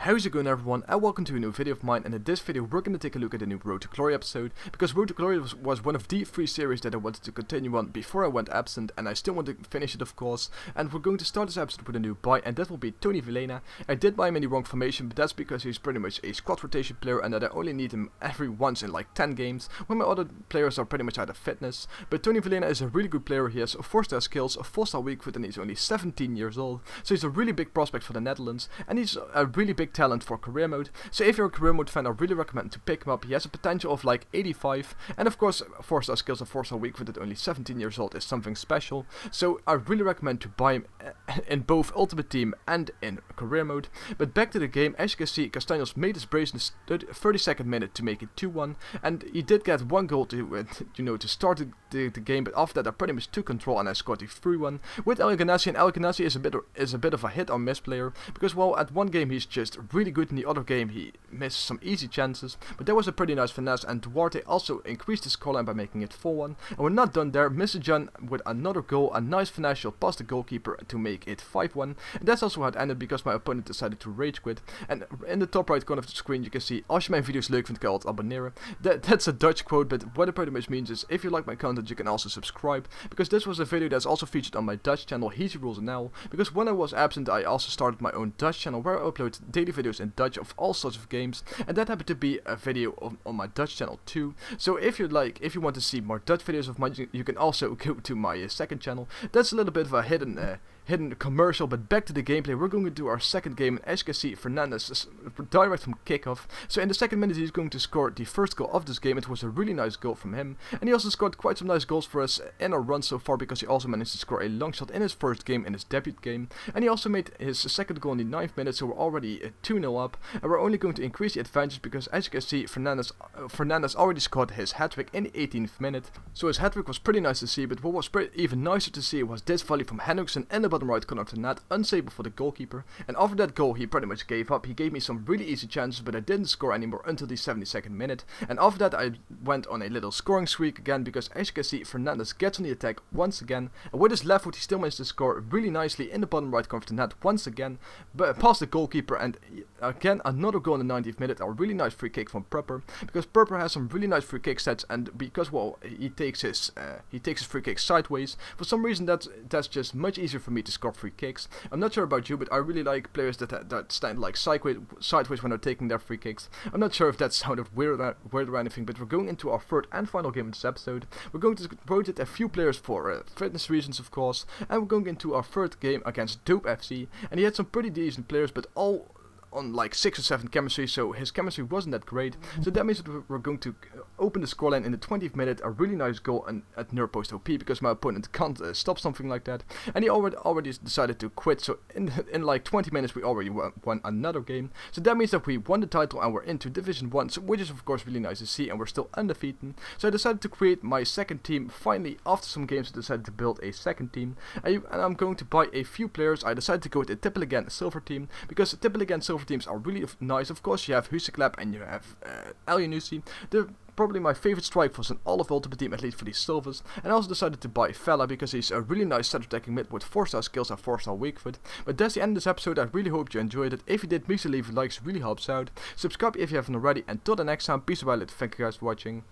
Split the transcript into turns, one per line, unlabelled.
How's it going, everyone, and welcome to a new video of mine. And in this video we're going to take a look at the new Road to Glory episode, because Road to Glory was one of the 3 series that I wanted to continue on before I went absent, and I still want to finish it, of course. And we're going to start this episode with a new buy, and that will be Tony Villena. I did buy him in the wrong formation, but that's because he's pretty much a squad rotation player and that I only need him every once in like 10 games, when my other players are pretty much out of fitness. But Tony Villena is a really good player. He has 4-star skills, a 4-star weak foot, and he's only 17 years old, so he's a really big prospect for the Netherlands, and he's a really big talent for career mode. So if you're a career mode fan, I really recommend to pick him up. He has a potential of like 85, and of course 4-star skills and 4-star weak foot at only 17 years old is something special. So I really recommend to buy him in both Ultimate Team and in career mode. But back to the game, as you can see, Castaños made his brace in the 32nd minute to make it 2-1, and he did get one goal to to start the game. But after that I pretty much took control and I scored the 3-1 with El Ganassi. And El Ganassi is a bit of a hit or miss player, because well, at one game he's just really good, in the other game he missed some easy chances, but that was a pretty nice finesse. And Duarte also increased his scoreline by making it 4-1, and we're not done there. Mr. John with another goal, a nice finesse shot past the goalkeeper to make it 5-1, and that's also how it ended, because my opponent decided to rage quit. And in the top right corner of the screen you can see, als je mijn video's leuk vindt, kan je altijd abonneren. That's a Dutch quote, but what it pretty much means is, if you like my content you can also subscribe, because this was a video that's also featured on my Dutch channel, heezerules now, because when I was absent I also started my own Dutch channel where I upload daily videos in Dutch of all sorts of games, and that happened to be a video on my Dutch channel too. So if you want to see more Dutch videos of mine, you can also go to my second channel. That's a little bit of a hidden commercial, but back to the gameplay. We're going to do our second game, and as you can see, Fernandez is direct from kickoff. So in the second minute he's going to score the first goal of this game. It was a really nice goal from him, and he also scored quite some nice goals for us in our run so far, because he also managed to score a long shot in his first game, in his debut game, and he also made his second goal in the 9th minute. So we're already 2-0 up, and we're only going to increase the advantage, because as you can see, Fernandez already scored his hat-trick in the 18th minute. So his hat-trick was pretty nice to see, but what was even nicer to see was this volley from Henriksen in the bottom right corner of the net, unstable for the goalkeeper. And after that goal he pretty much gave up. He gave me some really easy chances, but I didn't score anymore until the 72nd minute. And after that I went on a little scoring streak again, because as you can see, Fernandez gets on the attack once again, and with his left foot he still managed to score really nicely in the bottom right corner of the net once again, but past the goalkeeper. And again another goal in the 90th minute, a really nice free kick from Prupper, because Prupper has some really nice free kick sets, and because well, he takes his free kick sideways. For some reason that's just much easier for me to score free kicks. I'm not sure about you, but I really like players that stand like sideways when they're taking their free kicks. I'm not sure if that sounded weird or anything, but we're going into our third and final game in this episode. We're going to rotate a few players for fitness reasons, of course, and we're going into our third game against Dope FC, and he had some pretty decent players, but all on like 6 or 7 chemistry, so his chemistry wasn't that great. So that means that we're going to open the scoreline in the 20th minute, a really nice goal at near post OP, because my opponent can't stop something like that, and he already decided to quit. So in like 20 minutes we already won another game. So that means that we won the title and we're into Division 1, so, which is of course really nice to see, and we're still undefeated. So I decided to create my second team. Finally, after some games I decided to build a second team, and I'm going to buy a few players. I decided to go with the Tippel again silver team, because the Tippel again silver teams are really nice. Of course you have Huseklap and you have El Yanusi. They're probably my favorite strike force in all of Ultimate Team, at least for these silvers. And I also decided to buy Fella, because he's a really nice center attacking mid with 4-star skills and 4-star weak foot. But that's the end of this episode. I really hope you enjoyed it. If you did, make sure to leave a like, it really helps out. Subscribe if you haven't already, and till the next time, peace out, thank you guys for watching.